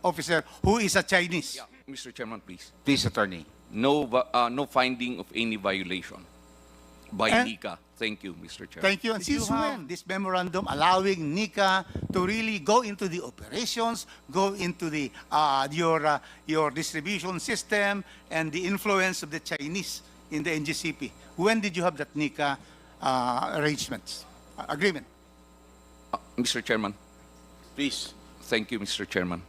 officer who is a Chinese. Yeah, Mr. Chairman, please. Please, attorney. No finding of any violation by And- NICA. Thank you, Mr. Chairman. Thank you. And since when this memorandum allowing NICA to really go into the operations, go into the your distribution system and the influence of the Chinese in the NGCP? When did you have that NICA agreement? Mr. Chairman, Please. thank you, Mr. Chairman.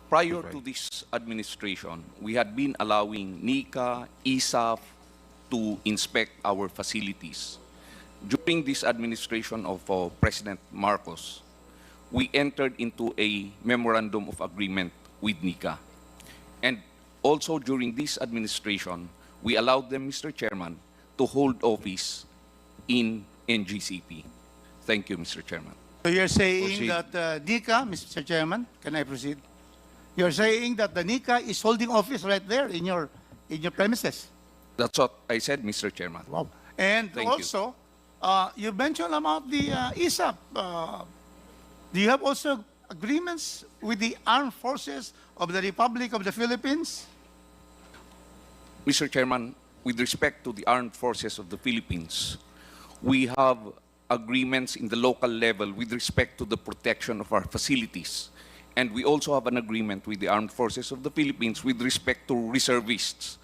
Prior to this administration, we had been allowing NICA, ISAF to inspect our facilities. During this administration of President Marcos, we entered into a memorandum of agreement with NICA. And also during this administration, we allowed them, Mr. Chairman, to hold office in NGCP. Thank you, Mr. Chairman. So you're saying Proceed. that NICA, Mr. Chairman, can I proceed? You're saying that the NICA is holding office right there in your premises. That's what I said, Mr. Chairman. Wow. And Thank you. also, you mentioned about the ISAP. Do you have also agreements with the armed forces of the Republic of the Philippines? Mr. Chairman, with respect to the armed forces of the Philippines, we have agreements in the local level with respect to the protection of our facilities. And we also have an agreement with the armed forces of the Philippines with respect to reservists.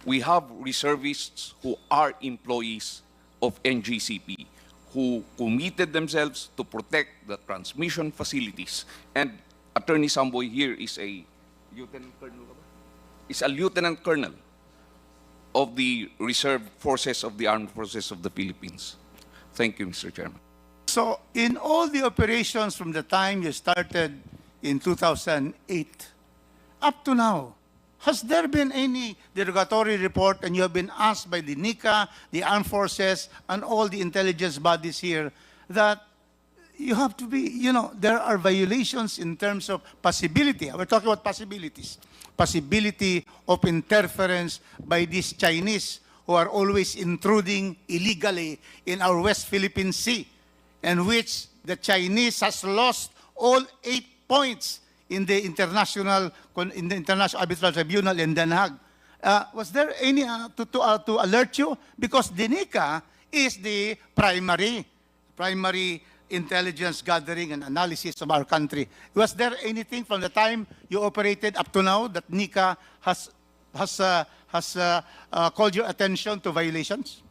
We have reservists who are employees of NGCP who committed themselves to protect the transmission facilities. And Attorney Samboy here is a lieutenant colonel, lieutenant colonel of the reserve forces of the armed forces of the Philippines. Thank you, Mr. Chairman. So in all the operations from the time you started in 2008 up to now, has there been any derogatory report and you have been asked by the NICA, the armed forces, and all the intelligence bodies here that you have to be, there are violations in terms of possibility. We're talking about possibilities. Possibility of interference by these Chinese who are always intruding illegally in our West Philippine Sea, and which the Chinese has lost all 8 points in the International Arbitral Tribunal in Den Haag. Was there any to alert you? Because the NICA is the primary intelligence gathering and analysis of our country. Was there anything from the time you operated up to now that NICA has called your attention to violations?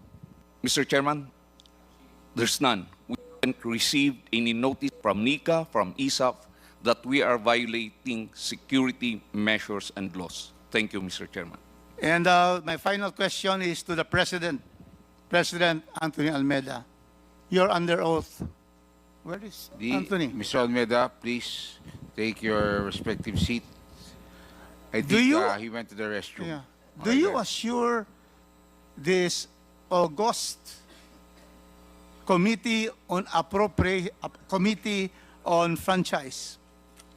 Mr. Chairman, there's none. We haven't received any notice from NICA, from ISAF, that we are violating security measures and laws. Thank you, Mr. Chairman. And my final question is to the President, President Anthony Almeida. You're under oath. Where is Anthony? Mr. Almeida, please take your respective seat. I Do think you- he went to the restroom. Yeah. Do you assure this august committee on franchise,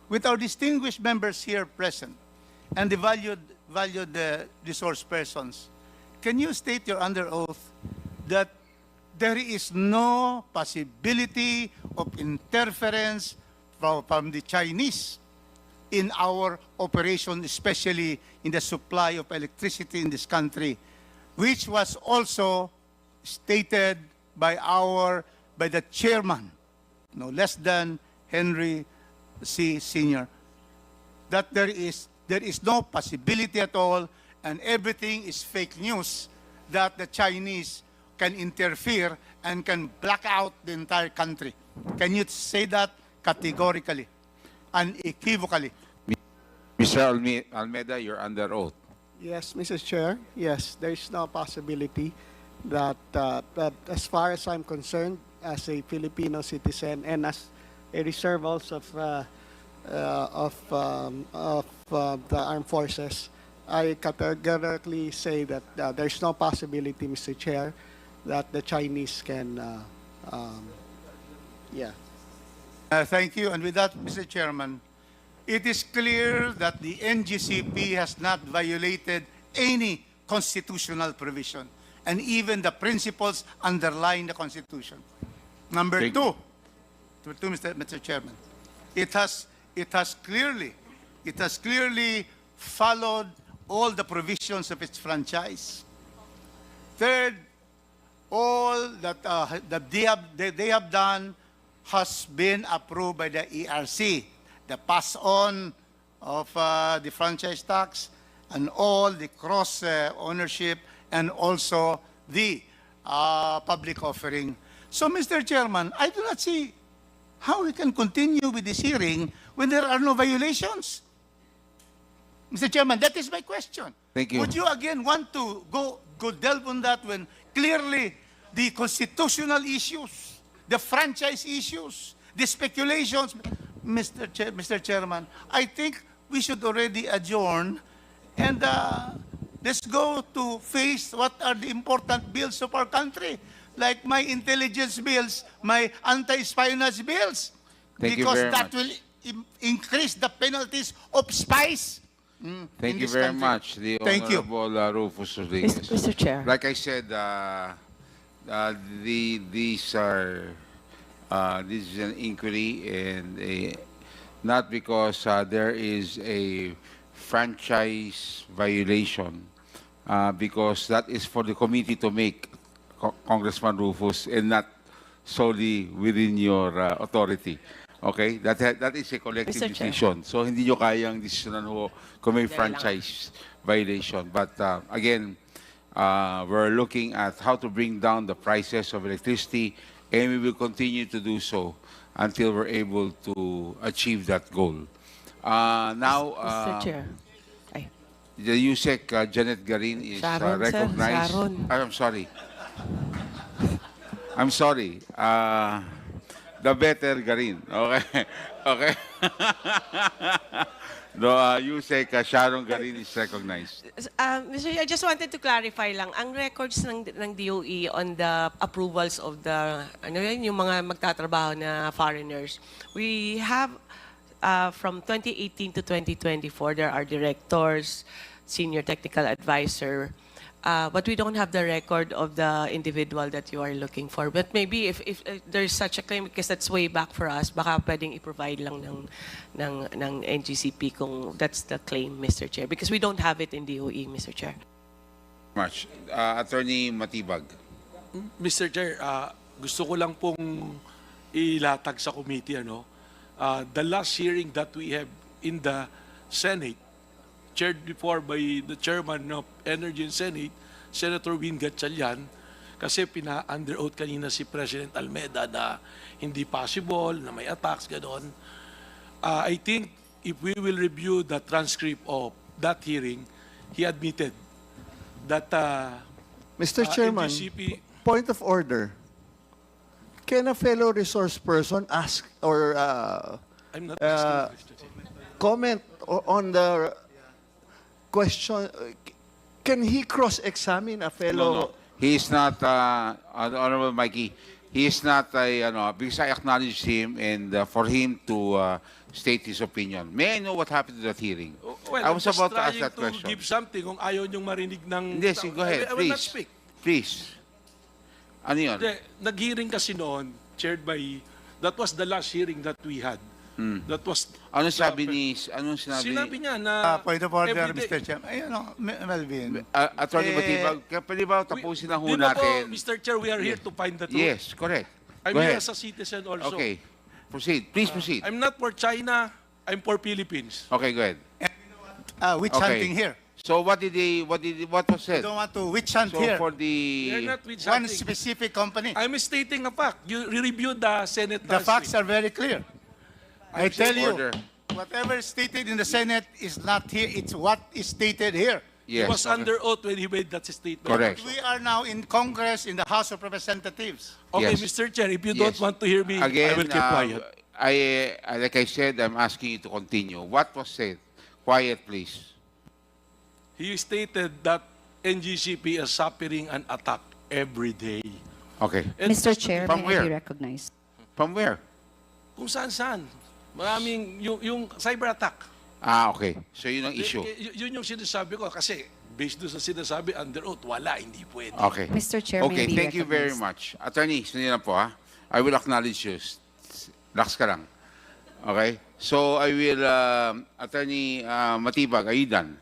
with our distinguished members here present and the valued resource persons, can you state you're under oath that there is no possibility of interference from the Chinese in our operation, especially in the supply of electricity in this country, which was also stated by the chairman, no less than Henry C. Sr., that there is no possibility at all, and everything is fake news, that the Chinese can interfere and can black out the entire country. Can you say that categorically, unequivocally? Mr. Almeida, you're under oath. Yes, Mr. Chair. Yes, there is no possibility that, that as far as I'm concerned, as a Filipino citizen and as a reserve also of the armed forces, I categorically say that there's no possibility, Mr. Chair, that the Chinese can, yeah. Thank you. And with that, Mr. Chairman, it is clear that the NGCP has not violated any constitutional provision, and even the principles underlying the Constitution. Number two, Mr. Chairman, it has clearly it has clearly followed all the provisions of its franchise. Third, all that they have done has been approved by the ERC. The pass on of the franchise tax and all the cross ownership and also the public offering. So, Mr. Chairman, I do not see how we can continue with this hearing when there are no violations. Mr. Chairman, that is my question. Thank you. Would you again want to go delve on that when clearly the constitutional issues, the franchise issues, the speculations, Mr. Chairman, I think we should already adjourn and let's go to face what are the important bills of our country, like my intelligence bills, my anti-espionage bills, Thank you because very that much. will increase the penalties of spies. Thank in you this very country. much, the Thank you. Honorable Rufus Rodriguez. Mr. Chair. Like I said, these are this is an inquiry, and not because there is a franchise violation, because that is for the committee to make, Congressman Rufus, and not solely within your authority. Okay? That is a collective Mr. Chair. decision. So hindi nyo kayang desisyonan ho kung may Dahil lang. franchise violation. But again, we're looking at how to bring down the prices of electricity, and we will continue to do so until we're able to achieve that goal. Now, Mr. Chair. Ay, the USEC Janet Garin is Sharon, sir. recognized. Sharon. I'm sorry. I'm sorry. The better Garin. Okay. Okay. No, USEC Sharon Garin is recognized. Mr. Chair, I just wanted to clarify lang, ang records ng DOE on the approvals of the, yung mga magtatrabaho na foreigners, we have from 2018 to 2024, there are directors, senior technical advisor, but we don't have the record of the individual that you are looking for. But maybe if there's such a claim, because that's way back for us, baka pwedeng i-provide lang ng NGCP kung that's the claim, Mr. Chair. Because we don't have it in DOE, Mr. Chair. Much. Attorney Matibag. Mr. Chair, gusto ko lang pong ilatag sa committee, the last hearing that we have in the Senate, chaired before by the chairman of Energy and Senate, Senator Win Gatchalian, kasi pina-under oath kanina si President Almeda na hindi possible, na may attacks, gano'n. I think if we will review the transcript of that hearing, he admitted that Mr. Chairman, NGCP, point of order. Can a fellow resource person ask or I'm not comment on the question? Can he cross-examine a fellow? No. He is not, Honorable Mikey, he is not, because I acknowledged him and for him to state his opinion. May I know what happened to that hearing? Well, I was I'm just about to ask trying that question. give something kung ayaw niyong marinig ng... Yes, go ahead, I will not please. speak. Please. Ano yun? Hindi, nag-hearing kasi noon, chaired by... That was the last hearing that we had. That was... Ano sabi ni, anong Sinabi niya na... Point of order, every day- Mr. Chairman. Ayun, Melvin. Attorney Eh, Matibag, pwede ba tapusin na ho Di ba po, natin? Mr. Chair, we are here to find the truth. Yes, correct. I'm Go here ahead. as a citizen also. Okay. Proceed. Please proceed. I'm not for China, I'm for Philippines. Okay, go ahead. Witch Okay. hunting here. So what was I said? don't want to witch hunt So here. for They're the, not with One something. specific company. I'm stating a fact. You reviewed the Senate The last facts week. are very clear. I I'm tell saying you, order. whatever is stated in the Senate is not here. It's what is stated here. He Yes. was okay. under oath when he made that statement. Correct. We are now in Congress, in the House of Representatives. Okay, Yes. Mr. Chair, if you Yes. don't want to hear me, Again, I will keep quiet. like I said, I'm asking you to continue. What was said? Quiet, please. He stated that NGCP is suffering an attack every day. Okay. And Mr. Chair, From may I be where? recognized? From where? Kung saan-saan. Maraming yung cyber attack. Okay. So yun ang issue. Yun yung sinasabi ko kasi based doon sa sinasabi under oath, wala, hindi pwede. Okay. Mr. Chair, may Okay, I be thank you very recognized? much. Attorney, sundin lang po ha. I will acknowledge you. Relax ka lang. Okay? So I will, Attorney Matibag, are you done?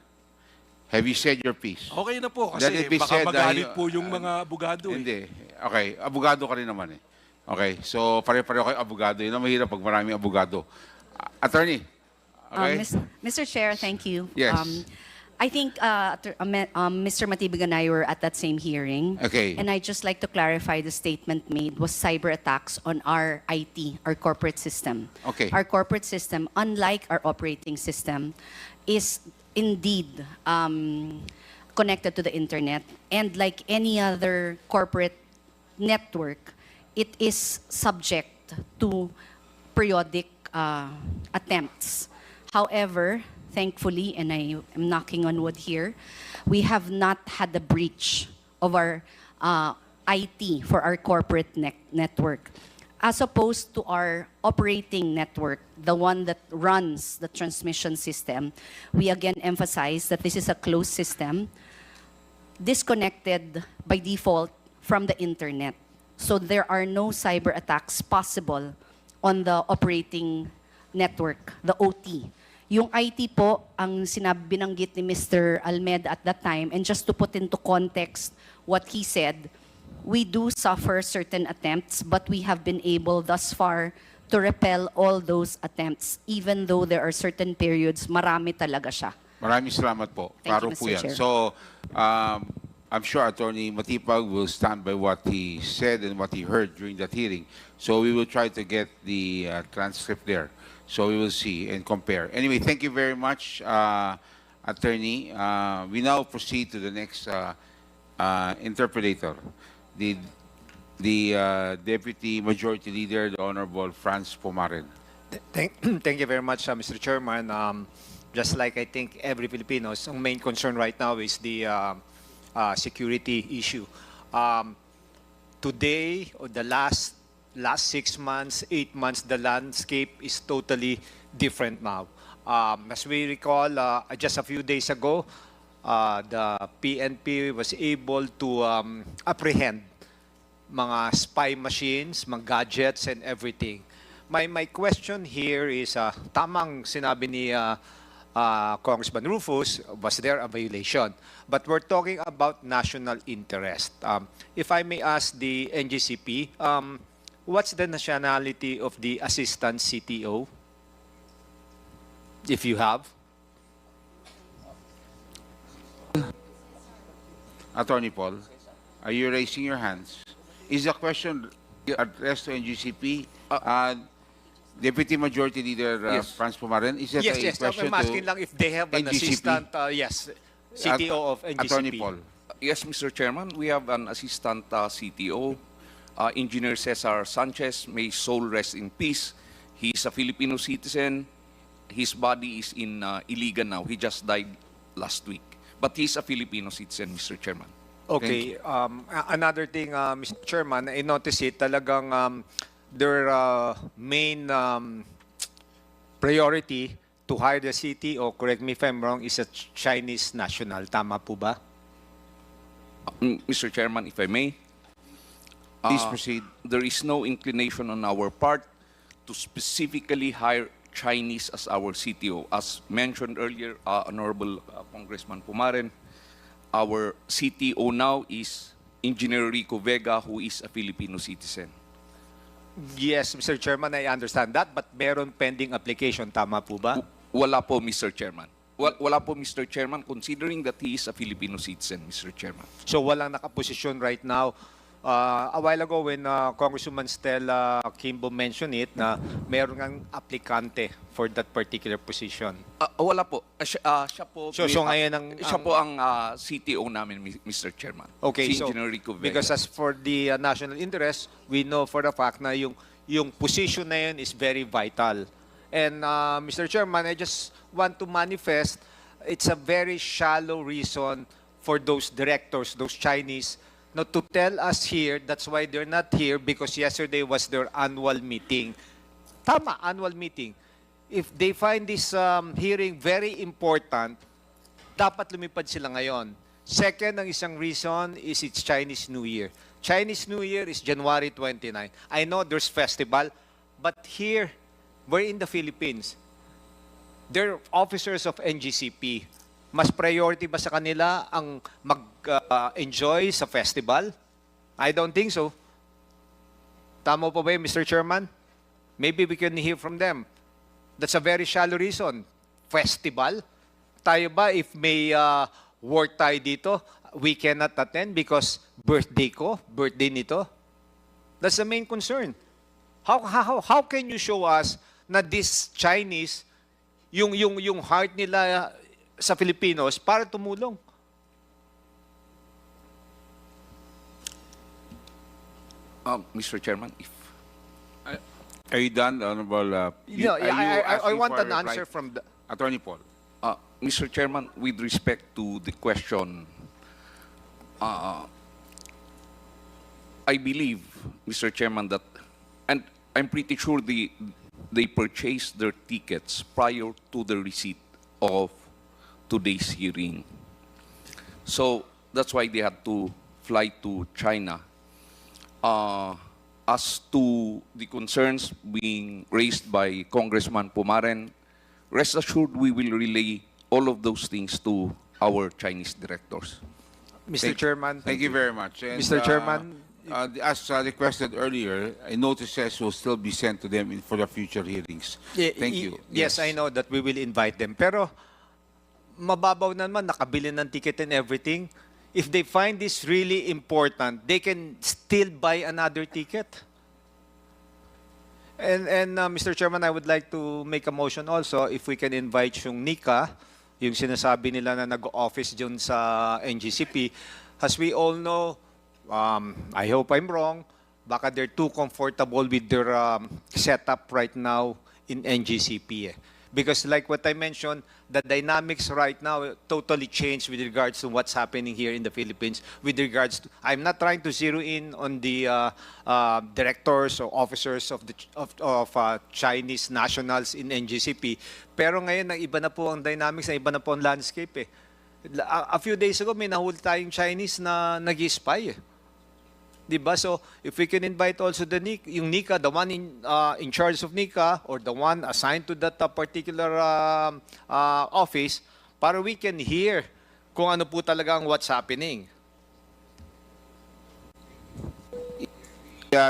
Have you said your piece? Okay na po Let kasi it be baka said magalit dahil- po yung mga abogado. Hindi. Okay, abogado ka rin naman eh. Okay, so pare-pareho kayo abogado. Yun ang mahirap pag maraming abogado. Attorney, okay? Mr. Chair, thank you. Yes. I think Mr. Matibag and I were at that same hearing. Okay. And I'd just like to clarify the statement made was cyber attacks on our IT, our corporate system. Okay. Our corporate system, unlike our operating system, is indeed connected to the internet. And like any other corporate network, it is subject to periodic attempts. However, thankfully, and I am knocking on wood here, we have not had a breach of our IT for our corporate network. As opposed to our operating network, the one that runs the transmission system, we again emphasize that this is a closed system, disconnected by default from the internet. So there are no cyber attacks possible on the operating network, the OT. Yung IT po, ang binanggit ni Mr. Almeida at that time, and just to put into context what he said, we do suffer certain attempts, but we have been able thus far to repel all those attempts, even though there are certain periods, marami talaga siya. Maraming salamat po. Thank you, Klaro Mr. po yan. Chair. So, I'm sure Attorney Matipag will stand by what he said and what he heard during that hearing. So we will try to get the transcript there. So we will see and compare. Anyway, thank you very much, Attorney. We now proceed to the next interpolator, the Deputy Majority Leader, the Honorable Franz Pumaren. Thank you very much, Mr. Chairman. Just like I think every Filipino's main concern right now is the security issue. Today, or the last 6 months, 8 months, the landscape is totally different now. As we recall, just a few days ago, the PNP was able to apprehend mga spy machines, mga gadgets, and everything. My question here is, tamang sinabi ni Congressman Rufus, was there a violation? But we're talking about national interest. If I may ask the NGCP, what's the nationality of the assistant CTO? If you have. Attorney Paul, are you raising your hands? Is the question addressed to NGCP? Deputy Majority Leader Yes. Franz Pumaren, is that Yes, a yes. question I'm asking to lang if they have an NGCP? assistant, yes, CTO of NGCP. Attorney Paul? Yes, Mr. Chairman, we have an assistant CTO, Engineer Cesar Sanchez. May his soul rest in peace. He is a Filipino citizen. His body is in Iligan now. He just died last week. But he's a Filipino citizen, Mr. Chairman. Okay. Another thing, Mr. Chairman, I noticed it talagang their main priority to hire the CTO, correct me if I'm wrong, is a Chinese national. Tama po ba? Mr. Chairman, if I may, Please proceed. there is no inclination on our part to specifically hire Chinese as our CTO. As mentioned earlier, Honorable Congressman Pumaren, our CTO now is Engineer Rico Vega, who is a Filipino citizen. Yes, Mr. Chairman, I understand that, but meron pending application. Tama po ba? Wala po, Mr. Chairman. Wala po, Mr. Chairman, considering that he is a Filipino citizen, Mr. Chairman. So walang nakaposisyon right now. A while ago when Congresswoman Stella Kimbo mentioned it, na meron ng aplikante for that particular position. Wala po. Siya po. So ngayon siya po ang CTO namin, Mr. Chairman. Okay, Si so Engineer Rico Vega. because as for the national interest, we know for the fact na yung position na yun is very vital. And Mr. Chairman, I just want to manifest, it's a very shallow reason for those directors, those Chinese, not to tell us here, that's why they're not here, because yesterday was their annual meeting. Tama, annual meeting. If they find this hearing very important, dapat lumipad sila ngayon. Second, ang isang reason is it's Chinese New Year. Chinese New Year is January 29. I know there's festival, but here, were in the Philippines. They're officers of NGCP. Mas priority ba sa kanila ang mag-enjoy sa festival? I don't think so. Tama po ba yun, Mr. Chairman? Maybe we can hear from them. That's a very shallow reason. Festival? Tayo ba, if may work tayo dito, we cannot attend because birthday ko, birthday nito? That's the main concern. How can you show us na this Chinese, yung heart nila sa Filipinos para tumulong? Mr. Chairman, if Are you done, Honorable? Yeah, are you I asking want for an a answer reply? from the... Attorney Paul. Mr. Chairman, with respect to the question, I believe, Mr. Chairman, that, and I'm pretty sure they purchased their tickets prior to the receipt of today's hearing. So that's why they had to fly to China. As to the concerns being raised by Congressman Pumaren, rest assured we will relay all of those things to our Chinese directors. Mr. Chairman. Thank you very much. And, Mr. Chairman. As requested earlier, notices will still be sent to them for the future hearings. Thank you. Yes, I know that we will invite them. Pero mababaw naman, nakabili ng ticket and everything. If they find this really important, they can still buy another ticket. And Mr. Chairman, I would like to make a motion also if we can invite yung Nika, yung sinasabi nila na nag-office dyan sa NGCP. As we all know, I hope I'm wrong, baka they're too comfortable with their setup right now in NGCP. Because like what I mentioned, the dynamics right now totally changed with regards to what's happening here in the Philippines. With regards to, I'm not trying to zero in on the directors or officers of Chinese nationals in NGCP. Pero ngayon, iba na po ang dynamics, iba na po ang landscape. A few days ago, may nahuli tayong Chinese na nag-spy. Diba? So, if we can invite also the yung NICA, the one in charge of NICA, or the one assigned to that particular office, para we can hear kung ano po talaga ang what's happening.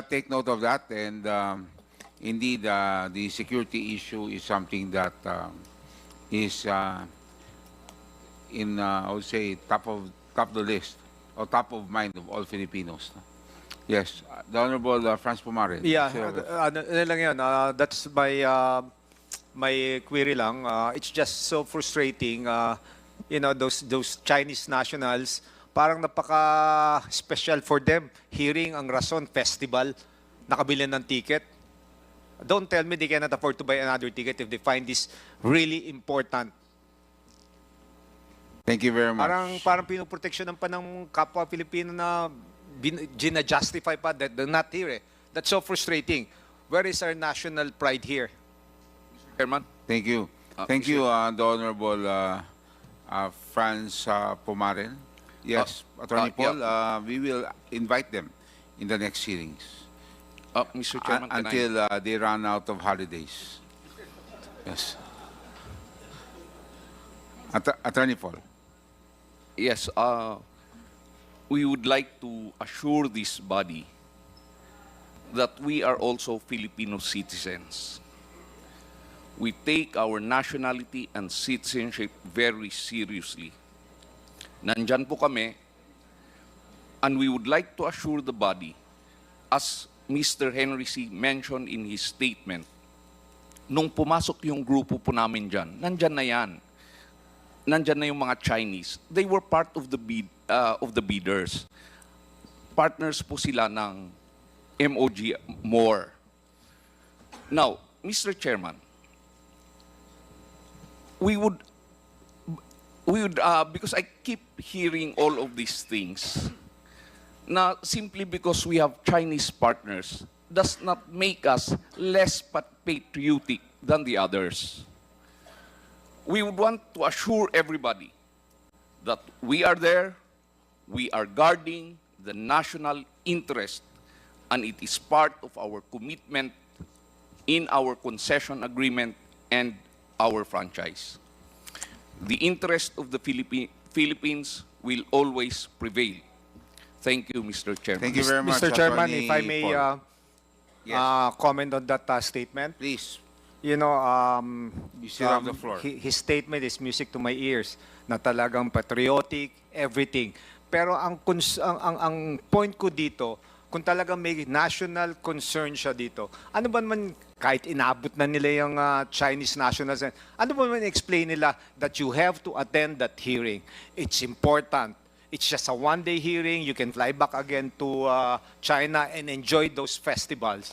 Take note of that, and indeed, the security issue is something that is in, I would say, top of the list, or top of mind of all Filipinos. Yes, the Honorable Franz Pumaren. Yeah, Sir, ano lang yun, that's my query lang. It's just so frustrating, you know, those Chinese nationals, parang napaka-special for them, hearing ang Rason Festival, nakabili ng ticket. Don't tell me they cannot afford to buy another ticket if they find this really important. Thank you very much. Parang pinoproteksyonan pa ng kapwa Pilipino na gina-justify pa that they're not here. That's so frustrating. Where is our national pride here? Mr. Chairman. Thank you. Thank you, the Honorable Franz Pumaren. Yes, Attorney Paul, we will invite them in the next hearings. Mr. Chairman, until they run out of holidays. Yes. Attorney Paul. Yes, we would like to assure this body that we are also Filipino citizens. We take our nationality and citizenship very seriously. Nandyan po kami, and we would like to assure the body, as Mr. Henry C. mentioned in his statement, nung pumasok yung grupo po namin dyan, nandyan na yan. Nandyan na yung mga Chinese. They were part of the bidders. Partners po sila ng MOG more. Now, Mr. Chairman, we would because I keep hearing all of these things, na simply because we have Chinese partners does not make us less patriotic than the others. We would want to assure everybody that we are there, we are guarding the national interest, and it is part of our commitment in our concession agreement and our franchise. The interest of the Philippines will always prevail. Thank you, Mr. Chairman. Thank you very much, Mr. Chairman, Attorney if I may Paul. Yes. comment on that statement. Please, You know, you still have the floor. his statement is music to my ears, na talagang patriotic, everything. Pero ang point ko dito, kung talagang may national concern siya dito, ano ba naman, kahit inabot na nila yung Chinese nationals, ano ba naman explain nila that you have to attend that hearing? It's important. It's just a one-day hearing. You can fly back again to China and enjoy those festivals.